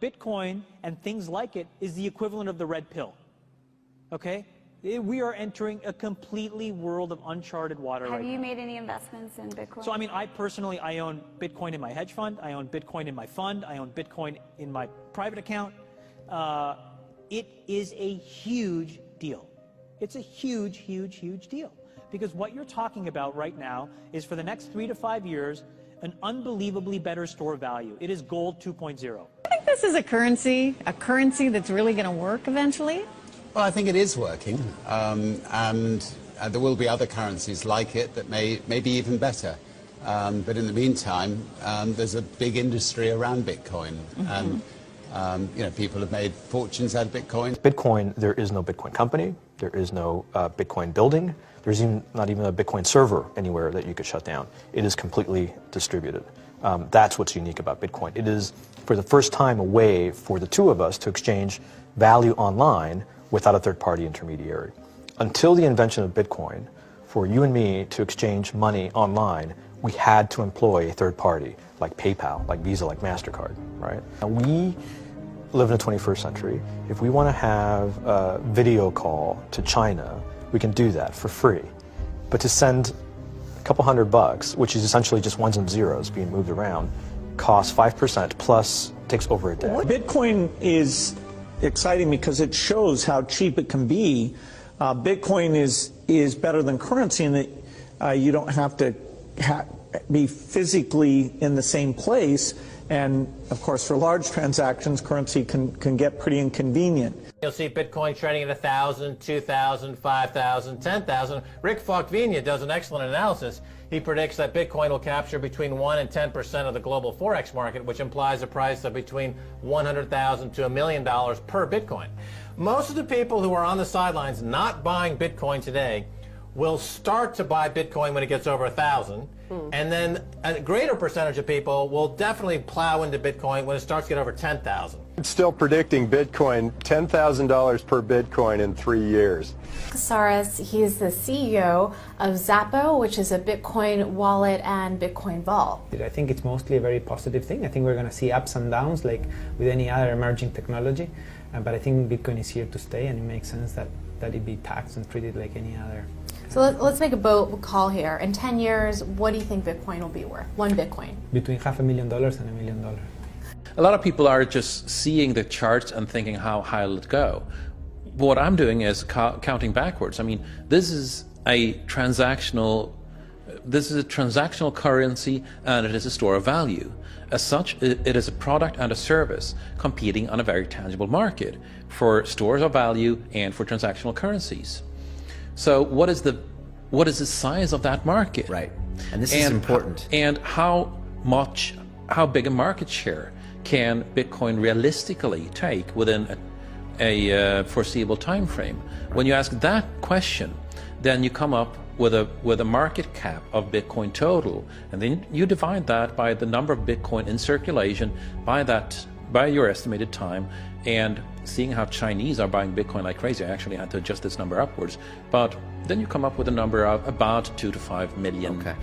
Bitcoin and things like it is the equivalent of the red pill, okay? We are entering a completely world of uncharted water right now. Have you made any investments in Bitcoin? So, I mean, I personally, I own Bitcoin in my hedge fund. I own Bitcoin in my fund. I own Bitcoin in my private account. It is a huge deal. It's a huge, huge, huge deal. Because what you're talking about right now is for the next 3 to 5 years, an unbelievably better store of value. It is gold 2.0. I think this is a currency that's really going to work eventually. Well, I think it is working, and there will be other currencies like it that may be even better. But in the meantime, there's a big industry around Bitcoin, and you know, people have made fortunes out of Bitcoin. Bitcoin, there is no Bitcoin company, there is no Bitcoin building, there's not even a Bitcoin server anywhere that you could shut down. It is completely distributed. That's what's unique about Bitcoin. It is, for the first time, a way for the two of us to exchange value online without a third-party intermediary. Until the invention of Bitcoin, for you and me to exchange money online, we had to employ a third party, like PayPal, like Visa, like MasterCard, right? And we live in the 21st century. If we want to have a video call to China, we can do that for free. But to send a couple $100, which is essentially just ones and zeros being moved around, costs 5% plus takes over a day. Bitcoin is exciting because it shows how cheap it can be. Bitcoin is better than currency in that you don't have to be physically in the same place, and of course for large transactions currency can get pretty inconvenient. You'll see Bitcoin trading at 1,000, 2,000, 5,000, 10,000. Rick Falkvinia does an excellent analysis. He predicts that Bitcoin will capture between 1 and 10% of the global Forex market, which implies a price of between $100,000 to $1 million per Bitcoin. Most of the people who are on the sidelines not buying Bitcoin today will start to buy Bitcoin when it gets over 1,000, and then a greater percentage of people will definitely plow into Bitcoin when it starts to get over 10,000. It's still predicting Bitcoin $10,000 per Bitcoin in 3 years. Casares, he's the CEO of Xapo, which is a Bitcoin wallet and Bitcoin vault. I think it's mostly a very positive thing. I think we're going to see ups and downs like with any other emerging technology, but I think Bitcoin is here to stay, and it makes sense that it be taxed and treated like any other. So let's make a bold call here. In 10 years, what do you think Bitcoin will be worth? One Bitcoin? Between $500,000 and $1 million. A lot of people are just seeing the charts and thinking, how high will it go? What I'm doing is counting backwards. I mean, this is a transactional currency, and it is a store of value. As such, it is a product and a service competing on a very tangible market for stores of value and for transactional currencies. So what is the size of that market? Right, and this is important. And how big a market share can Bitcoin realistically take within a foreseeable time frame? When you ask that question, then you come up with a market cap of Bitcoin total, and then you divide that by the number of Bitcoin in circulation by your estimated time, and seeing how Chinese are buying Bitcoin like crazy. I actually had to adjust this number upwards, but then you come up with a number of about $2 to $5 million per